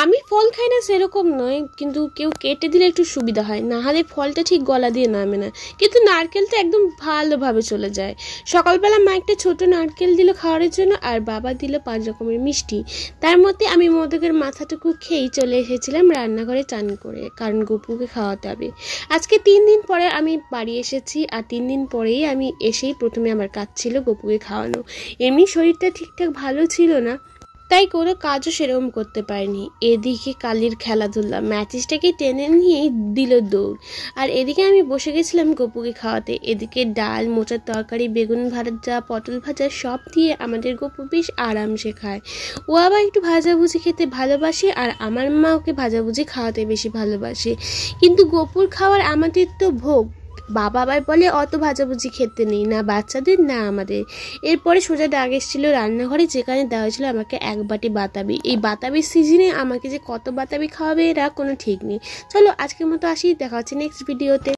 আমি ফল খাই না সেরকম নয়, কিন্তু কেউ কেটে দিলে একটু সুবিধা হয়, না হলে ফলটা ঠিক গলা দিয়ে নামে না। কিন্তু নারকেলটা একদম ভালোভাবে চলে যায়। সকালবেলা মা একটা ছোট নারকেল দিল খাওয়ার জন্য, আর বাবা দিল 5 রকমের মিষ্টি। তার মধ্যে আমি মোদকের মাথাটুকু খেয়েই চলে এসেছিলাম রান্নাঘরে চান করে, কারণ গপুকে খাওয়াতে হবে। আজকে 3 দিন পরে আমি বাড়ি এসেছি, আর 3 দিন পরেই আমি এসেই প্রথমে আমার কাজ ছিল গপুকে খাওয়ানো। এমনি শরীরটা ঠিকঠাক ভালো ছিল না, তাই কোনো কাজও সেরকম করতে পারিনি। এদিকে কালির খেলাধুলা, ম্যাচিসটাকে টেনে নিয়েই দিল দৌড়। আর এদিকে আমি বসে গেছিলাম গপুকে খাওয়াতে। এদিকে ডাল, মোচার তরকারি, বেগুন ভাজা, পটল ভাজা সব দিয়ে আমাদের গপু বেশ আরামসে খায়। ও আবার একটু ভাজাভুজি খেতে ভালোবাসে, আর আমার মা ওকে ভাজাভুজি খাওয়াতে বেশি ভালোবাসে। কিন্তু গপুর খাওয়ার আমাদের তো ভোগ। বাবা আবার বলে অত ভাজাভুজি খেতে নেই, না বাচ্চাদের না আমাদের। এরপরে সোজা ডাক এসেছিল রান্নাঘরে, যেখানে দেওয়া হয়েছিল আমাকে 1 বাটি বাতাবি। এই বাতাবির সিজনে আমাকে যে কত বাতাবি খাওয়াবে এরা কোনো ঠিক নেই। চলো আজকের মতো আসি, দেখা হচ্ছে নেক্সট ভিডিওতে।